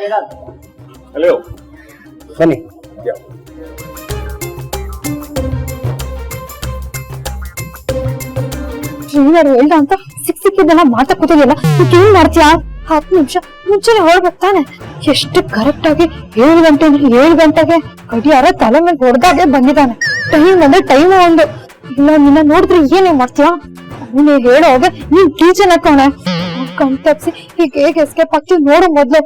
Hello ಬನ್ನಿ. ಏನಾರು ಹೇಳ್ದ ಅಂತ ಸಿಕ್ಕಿದ್ದೆಲ್ಲ ಮಾತಾ ಕೂತಿದೆಯಲ್ಲ, ಈಗ ಏನ್ ಮಾಡ್ತೀಯಾ? 10 ನಿಮಿಷ ಮುಂಚೆನೆ ಹೊರಡ್ಬೇಕು ತಾನೆ. ಎಷ್ಟು ಕರೆಕ್ಟ್ ಆಗಿ 7 ಗಂಟೆ ಅಂದ್ರೆ 7 ಗಂಟೆಗೆ ಗಡಿಯಾರ ತಲೆ ಮೇಲೆ ಹೊಡೆದಾಗೆ ಬಂದಿದ್ದಾನೆ. ಟೈಮ್ ಅಂದ್ರೆ ಟೈಮ್ ಒಂದು ಇಲ್ಲ. ನಿನ್ನ ನೋಡಿದ್ರೆ ಏನೇ ಮಾಡ್ತೀಯಾ? ಅವನು ಹೇಳೋಗೆ ನೀನ್ ಟೀಚರ್ ಹಾಕೋಣ ಕಣ್ ತಪ್ಸಿ ಈಗ ಹೇಗೆ ಎಸ್ಕೇಪ್ ಆಗ್ತೀವಿ ನೋಡು ಮೊದ್ಲು.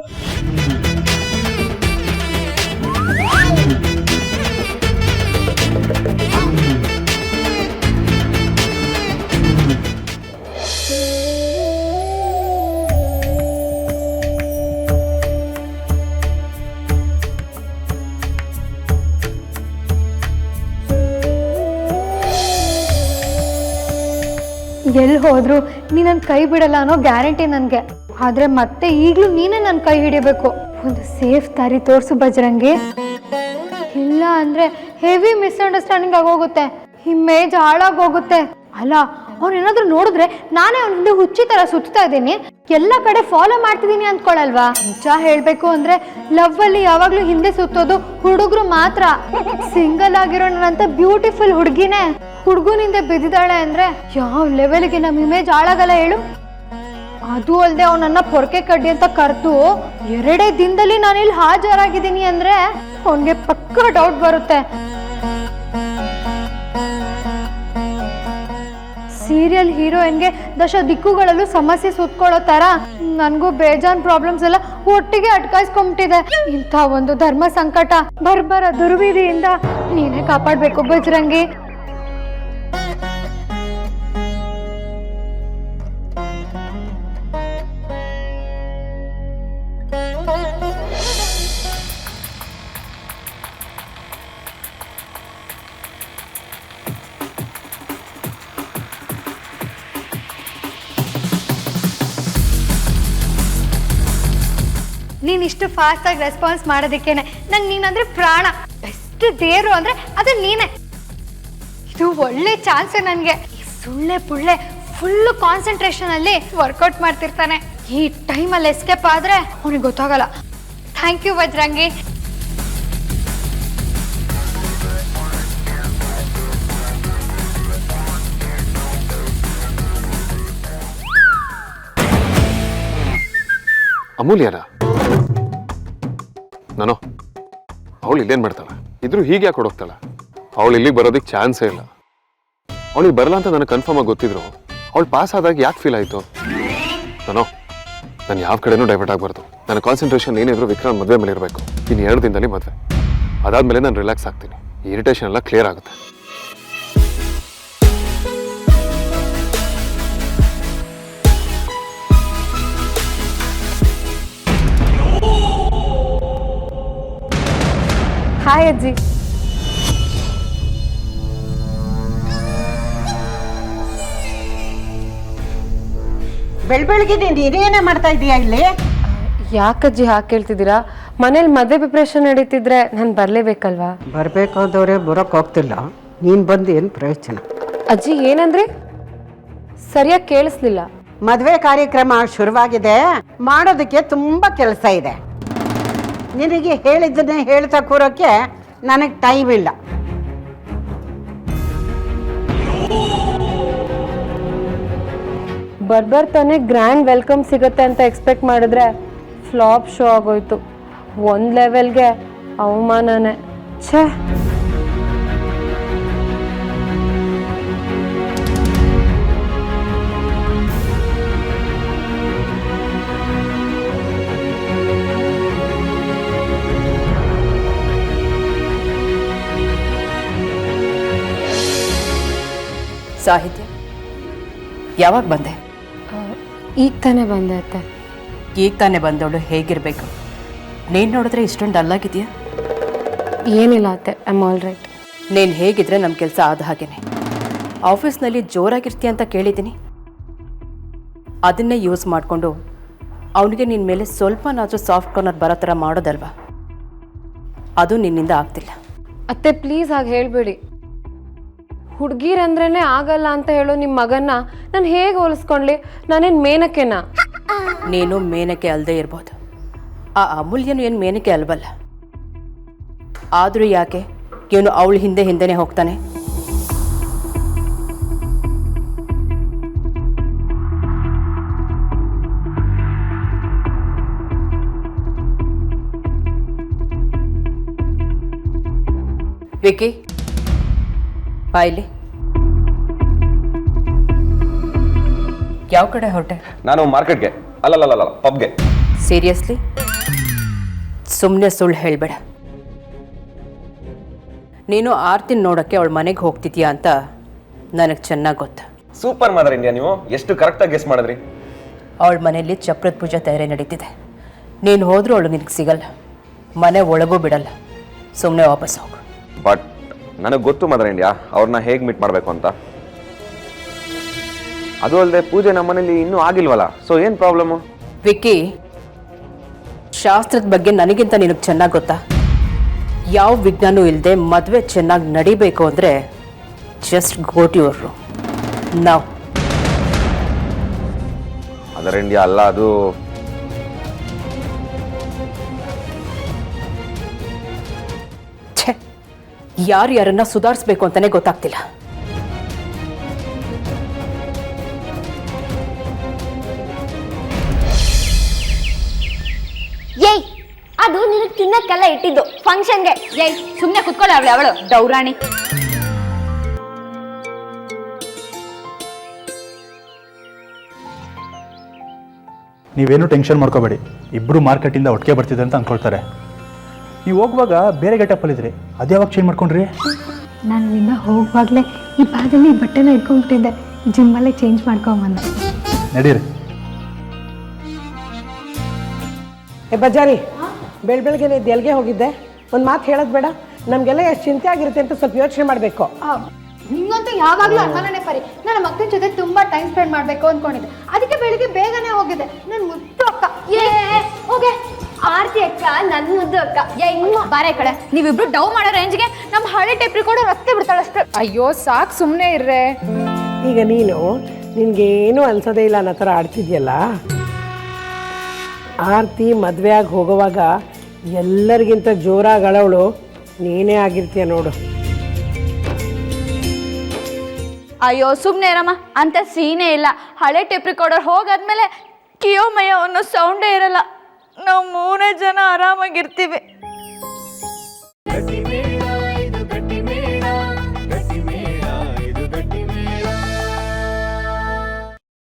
ಎಲ್ಲಿ ಹೋದ್ರು ನೀ ನನ್ ಕೈ ಬಿಡಲ್ಲ ಅನ್ನೋ ಗ್ಯಾರಂಟಿ ನನ್ಗೆ. ಆದ್ರೆ ಮತ್ತೆ ಈಗ್ಲೂ ನೀನೇ ನನ್ ಕೈ ಹಿಡಿಬೇಕು. ಒಂದು ಸೇಫ್ ದಾರಿ ತೋರ್ಸು ಬಜರಂಗಿ. ಇಲ್ಲ ಅಂದ್ರೆ ಹೆವಿ ಮಿಸ್ಅಂಡರ್ಸ್ಟ್ಯಾಂಡಿಂಗ್ ಆಗೋಗುತ್ತೆ, ಇಮೇಜ್ ಹಾಳಾಗೋಗುತ್ತೆ. ಅಲ್ಲ ಅವ್ನೇನಾದ್ರೂ ನೋಡಿದ್ರೆ ನಾನೇ ಅವ್ನ ಹಿಂದೆ ಹುಚ್ಚಿ ತರ ಸುತ್ತಾ ಇದ್ದೀನಿ, ಎಲ್ಲ ಕಡೆ ಫಾಲೋ ಮಾಡ್ತಿದ್ದೀನಿ ಅಂದ್ಕೊಳಲ್ವಾ? ನಿಜ ಹೇಳ್ಬೇಕು ಅಂದ್ರೆ ಲವ್ ಅಲ್ಲಿ ಯಾವಾಗ್ಲೂ ಹಿಂದೆ ಸುತ್ತೋದು ಹುಡುಗರು ಮಾತ್ರ. ಸಿಂಗಲ್ ಆಗಿರೋ ನನ್ನಂತ ಬ್ಯೂಟಿಫುಲ್ ಹುಡುಗಿನೇ ಹುಡುಗನಿಂದ ಬಿದ್ದಿದ್ದಾಳೆ ಅಂದ್ರೆ ಯಾವ ಲೆವೆಲ್ಗೆ ನಮ್ ಇಮೇಜ್ ಹಾಳಾಗಲ್ಲ ಹೇಳು? ಅದು ಅಲ್ಲದೆ ಅವನನ್ನ ಪೊರ್ಕೆ ಕಡ್ಡಿ ಅಂತ ಕರೆದು 2 ದಿನದಲ್ಲಿ ನಾನಿಲ್ಲಿ ಹಾಜರಾಗಿದ್ದೀನಿ ಅಂದ್ರೆ ಅವನ್ಗೆ ಪಕ್ಕ ಡೌಟ್ ಬರುತ್ತೆ. ಸೀರಿಯಲ್ ಹೀರೋಯಿನ್ಗೆ 10 ದಿಕ್ಕುಗಳಲ್ಲೂ ಸಮಸ್ಯೆ ಸುತ್ಕೊಳ್ಳೋ ತರ ನನ್ಗೂ ಬೇಜಾನ್ ಪ್ರಾಬ್ಲಮ್ಸ್ ಎಲ್ಲ ಒಟ್ಟಿಗೆ ಅಟ್ಕಾಯಿಸ್ಕೊಂಡ್ಬಿಟ್ಟಿದೆ. ಇಂಥ ಒಂದು ಧರ್ಮ ಸಂಕಟ ಬರ್ಬರ ದುರ್ವಿಧಿಯಿಂದ ನೀನೇ ಕಾಪಾಡ್ಬೇಕು ಬಜರಂಗಿ. ನೀನಿಷ್ಟು ಫಾಸ್ಟ್ ಆಗಿ ರೆಸ್ಪಾನ್ಸ್ ಮಾಡೋದಕ್ಕೇನೆ ನಂಗೆ ನೀನಂದ್ರೆ ಪ್ರಾಣ. ಬೆಸ್ಟ್ ದೇವರು ಅಂದ್ರೆ ಅದು ನೀನೆ. ಇದು ಒಳ್ಳೆ ಚಾನ್ಸ್ ನನಗೆ. ಸುಳ್ಳೆ ಪುಳ್ಳೆ ಫುಲ್ ಕಾನ್ಸಂಟ್ರೇಷನ್ ಅಲ್ಲಿ ವರ್ಕೌಟ್ ಮಾಡ್ತಿರ್ತಾನೆ. ಈ ಟೈಮಲ್ಲಿ ಎಸ್ಕೇಪ್ ಆದ್ರೆ ಅವನಿಗೆ ಗೊತ್ತಾಗಲ್ಲ. Thank you Bajrangi. ಅಮೂಲ್ಯನ ನಾನು ಅವಳು ಇಲ್ಲೇನ್ ಮಾಡ್ತಾಳೆ? ಇದ್ರು ಹೀಗೆ ಯಾಕೆ ಕೊಡೋಗ್ತಾಳೆ? ಅವಳು ಇಲ್ಲಿಗೆ ಬರೋದಕ್ಕೆ ಚಾನ್ಸೇ ಇಲ್ಲ. ಅವಳಿಗೆ ಬರಲ್ಲ ಅಂತ ನನಗೆ ಕನ್ಫರ್ಮ್ ಆಗಿ ಗೊತ್ತಿದ್ರು ಅವಳು ಪಾಸ್ ಆದಾಗ ಯಾಕೆ ಫೀಲ್ ಆಯಿತು? ನಾನು ಯಾವ ಕಡೆನೂ ಡೈವರ್ಟ್ ಆಗಬಾರ್ದು. ನನ್ನ ಕಾನ್ಸಂಟ್ರೇಷನ್ ಏನಿದ್ರು ವಿಕ್ರಾಂತ್ ಮದುವೆ ಮೇಲೆ ಇರಬೇಕು. ಇನ್ನು 2 ದಿನದಲ್ಲಿ ಮದುವೆ ಅದಾದ್ಮೇಲೆ ನಾನು ರಿಲ್ಯಾಕ್ಸ್ ಆಗ್ತೀನಿ. ಇರಿಟೇಷನ್ ಎಲ್ಲ ಕ್ಲಿಯರ್ ಆಗುತ್ತೆ. ಹಾಯ್ ಅಜ್ಜಿ. ಬೆಳಗ್ಗೆ ನೀನೇನೇ ಮಾಡ್ತಾ ಇದೀಯಾ ಇಲ್ಲಿ? ಯಾಕಜ್ಜಿ ಹಾಗೆ ಕೇಳ್ತಿದ್ದೀರಾ? ಮನೇಲಿ ಮದುವೆ ಪ್ರಿಪ್ರೇಷನ್ ನಡೀತಿದ್ರೆ ನಾನು ಬರಲೇಬೇಕಲ್ವಾ? ಬರಬೇಕಾದವ್ರೆ ಬರೋಕೆ ಹೋಗ್ತಿಲ್ಲ, ನೀನು ಬಂದು ಏನು ಪ್ರಯೋಜನ? ಅಜ್ಜಿ ಏನಂದ್ರಿ? ಸರಿಯಾಗಿ ಕೇಳಿಸ್ಲಿಲ್ಲ. ಮದುವೆ ಕಾರ್ಯಕ್ರಮ ಶುರುವಾಗಿದೆ, ಮಾಡೋದಕ್ಕೆ ತುಂಬ ಕೆಲಸ ಇದೆ. ನಿನಗೆ ಹೇಳಿದ್ದನ್ನೇ ಹೇಳ್ತಾ ಕೂರೋಕ್ಕೆ ನನಗೆ ಟೈಮ್ ಇಲ್ಲ. ಬರ್ತಾನೆ ಗ್ರ್ಯಾಂಡ್ ವೆಲ್ಕಮ್ ಸಿಗುತ್ತೆ ಅಂತ ಎಕ್ಸ್ಪೆಕ್ಟ್ ಮಾಡಿದ್ರೆ ಫ್ಲಾಪ್ ಶೋ ಆಗೋಯ್ತು. ಒಂದು ಲೆವೆಲ್ಗೆ ಅವಮಾನನೇ. ಛೇ, ಸಾಹಿತ್ಯ ಯಾವಾಗ ಬಂದೆ? ಈಗ ತಾನೇ ಬಂದೆ ಅತ್ತೆ. ಈಗ ತಾನೇ ಬಂದವಳು ಹೇಗಿರಬೇಕು? ನೀನು ನೋಡಿದ್ರೆ ಇಷ್ಟೊಂದು ಡಲ್ಲಾಗಿದೆಯಾ? ಏನಿಲ್ಲ ಅತ್ತೆ, ಐ ಆಮ್ ಆಲ್ ರೈಟ್. ನೀನು ಹೇಗಿದ್ರೆ ನಮ್ಮ ಕೆಲಸ ಆದ ಹಾಗೇನೆ. ಆಫೀಸ್ನಲ್ಲಿ ಜೋರಾಗಿರ್ತೀಯ ಅಂತ ಕೇಳಿದ್ದೀನಿ. ಅದನ್ನೇ ಯೂಸ್ ಮಾಡಿಕೊಂಡು ಅವನಿಗೆ ನಿನ್ನ ಮೇಲೆ ಸ್ವಲ್ಪನಾದರೂ ಸಾಫ್ಟ್ ಕಾರ್ನರ್ ಬರೋ ಥರ ಮಾಡೋದಲ್ವಾ? ಅದು ನಿನ್ನಿಂದ ಆಗ್ತಿಲ್ಲ. ಅತ್ತೆ ಪ್ಲೀಸ್ ಹಾಗೆ ಹೇಳಬೇಡಿ. ಹುಡುಗಿರಂದ್ರೇ ಆಗಲ್ಲ ಅಂತ ಹೇಳೋ ನಿಮ್ಮ ಮಗನ್ನ ನಾನು ಹೇಗೆ ಹೋಲಿಸ್ಕೊಂಡ್ಲಿ? ನಾನೇನು ಮೇನಕೆನಾ? ನೀನು ಮೇನಕ್ಕೆ ಅಲ್ಲದೆ ಇರ್ಬೋದು, ಆ ಅಮೂಲ್ಯನು ಏನು ಮೇನಕೆ ಅಲ್ವಲ್ಲ. ಆದರೂ ಯಾಕೆ ಇವನು ಅವಳು ಹಿಂದೆನೇ ಹೋಗ್ತಾನೆ? ವಿಕಿ, ಬಾಯ್ಲಿ. ಯಾವ ಕಡೆ ಹೊರಟೆ? ನಾನು ಮಾರ್ಕೆಟ್ಗೆ ಅಲ್ಲ ಪಬ್ಗೆ. ಸೀರಿಯಸ್ಲಿ? ಸುಮ್ಮನೆ ಸುಳ್ಳು ಹೇಳಬೇಡ. ನೀನು ಆರ್ತಿನ ನೋಡೋಕ್ಕೆ ಅವಳ ಮನೆಗೆ ಹೋಗ್ತಿದ್ಯಾ ಅಂತ ನನಗೆ ಚೆನ್ನಾಗಿ ಗೊತ್ತು. ಸೂಪರ್ ಮದರ್ ಇಂಡಿಯಾ, ನೀವು ಎಷ್ಟು ಕರೆಕ್ಟಾಗಿ ಗೆಸ್ ಮಾಡಿದ್ರಿ. ಅವಳ ಮನೆಯಲ್ಲಿ ಚಪ್ರದ ಪೂಜೆ ತಯಾರಿ ನಡೀತಿದೆ. ನೀನು ಹೋದ್ರೂ ಅವಳು ನಿನಗೆ ಸಿಗಲ್ಲ, ಮನೆ ಒಳಗೂ ಬಿಡಲ್ಲ. ಸುಮ್ಮನೆ ವಾಪಸ್ ಹೋಗು. ಬಟ್ ನನಗೆ ಗೊತ್ತು ಮದರ್ ಇಂಡಿಯಾ ಅವ್ರನ್ನ ಹೇಗೆ ಮೀಟ್ ಮಾಡಬೇಕು ಅಂತ. ಅದು ಅಲ್ಲದೆ ಪೂಜೆ ನಮ್ಮ ಮನೇಲಿ ಇನ್ನೂ ಆಗಿಲ್ವಲ್ಲ, ಸೊ ಏನು ಪ್ರಾಬ್ಲಮ್ಮು? ವಿಕ್ಕಿ, ಶಾಸ್ತ್ರದ ಬಗ್ಗೆ ನನಗಿಂತ ನಿನಗೆ ಚೆನ್ನಾಗಿ ಗೊತ್ತಾ? ಯಾವ ವಿಜ್ಞಾನವೂ ಇಲ್ಲದೆ ಮದುವೆ ಚೆನ್ನಾಗಿ ನಡಿಬೇಕು ಅಂದರೆ just go to your room ನಾವು. ಮದರ್ ಇಂಡಿಯಾ ಅಲ್ಲ, ಅದು ಛೇ, ಯಾರನ್ನ ಸುಧಾರಿಸ್ಬೇಕು ಅಂತಾನೆ ಗೊತ್ತಾಗ್ತಿಲ್ಲ. ಏಯ್, ಅದು ನಿನಗೆ ತಿನ್ನಕ್ಕೆಲ್ಲ ಇಟ್ಟಿದ್ದು ಫಂಕ್ಷನ್ಗೆ. ಏಯ್, ಸುಮ್ಮನೆ ಕುತ್ಕೊಳ್ಳಿ. ಅವಳು ಡೌರಾಣಿ. ನೀವೇನು ಟೆನ್ಷನ್ ಮಾಡ್ಕೋಬೇಡಿ, ಇಬ್ಬರು ಮಾರ್ಕೆಟಿಂದ ಒಟ್ಟಿಗೆ ಬರ್ತಿದೆ ಅಂತ ಅಂದ್ಕೊಳ್ತಾರೆ. ನೀವು ಹೋಗುವಾಗ ಬೇರೆ ಗೆಟಪ್ಪಲ್ಲಿದ್ರಿ, ಅದು ಯಾವಾಗ ಚೇಂಜ್ ಮಾಡ್ಕೊಂಡ್ರಿ? ನಾನು ಇಲ್ಲಿಂದ ಹೋಗುವಾಗಲೇ ಈ ಬ್ಯಾಗಲ್ಲಿ ಈ ಬಟ್ಟೆನ ಇಟ್ಕೊಂಡ್ಬಿಟ್ಟಿದ್ದೆ. ಜಿಮ್ಮಲ್ಲೇ ಚೇಂಜ್ ಮಾಡ್ಕೊಂಬಂದೆ. ನಡೀರಿ. ಬಜಾರಿ, ಬೆಳಗ್ಗೆ ನೀನು ಎಲ್ಲಿಗೆ ಹೋಗಿದ್ದೆ? ಒಂದು ಮಾತು ಹೇಳೋದು ಬೇಡ? ನಮಗೆಲ್ಲ ಎಷ್ಟು ಚಿಂತೆ ಆಗಿರುತ್ತೆ ಅಂತ ಸ್ವಲ್ಪ ಯೋಚನೆ ಮಾಡಬೇಕು. ನಿಂಗಂತೂ ಯಾವಾಗಲೂ ಅನುಮಾನನೇ ಪರಿ. ನನ್ನ ಮಕ್ಕಳ ಜೊತೆ ತುಂಬ ಟೈಮ್ ಸ್ಪೆಂಡ್ ಮಾಡಬೇಕು ಅಂದ್ಕೊಂಡಿದ್ದೆ, ಅದಕ್ಕೆ ಬೆಳಿಗ್ಗೆ ಬೇಗನೆ ಹೋಗಿದ್ದೆ. ನನ್ನ ಮುದ್ದು ಅಕ್ಕ. ಹೋಗೆ ಆರ್ತಿ ಅಕ್ಕ, ನನ್ನ ಮುದ್ದು ಅಕ್ಕ. ಬಾರೆ ಕಡೆ ನೀವಿಬ್ರು ಡೌ ಮಾಡೋ ರೇಂಜ್ಗೆ ನಮ್ಮ ಹಳೆ ಟೇಪ್ ರೆಕಾರ್ಡರ್ ರಸ್ತೆ ಬಿಡ್ತಾಳೆ ಅಷ್ಟೇ. ಅಯ್ಯೋ ಸಾಕು, ಸುಮ್ಮನೆ ಇರ್ರೆ. ಈಗ ನೀನು ನಿನಗೇನು ಅನ್ಸೋದೇ ಇಲ್ಲ ಅನ್ನೋ ಥರ ಆಡ್ತಿದ್ಯಲ್ಲ. ಆರ್ತಿ ಮದುವೆಯಾಗಿ ಹೋಗುವಾಗ ಎಲ್ಲರಿಗಿಂತ ಜೋರಾಗಿ ಅಳವಳು ನೀನೇ ಆಗಿರ್ತೀಯ ನೋಡು. ಅಯ್ಯೋ ಸುಮ್ಮನೆ ಇರಮ್ಮ, ಅಂತ ಸೀನೇ ಇಲ್ಲ. ಹಳೆ ಟೇಪ್ ರೆಕಾರ್ಡರ್ ಹೋಗಾದ್ಮೇಲೆ ಕಿಯೋ ಮಯೋ ಅನ್ನೋ ಸೌಂಡೇ ಇರಲ್ಲ. ನಾವು 3 ಜನ ಆರಾಮಾಗಿರ್ತೀವಿ.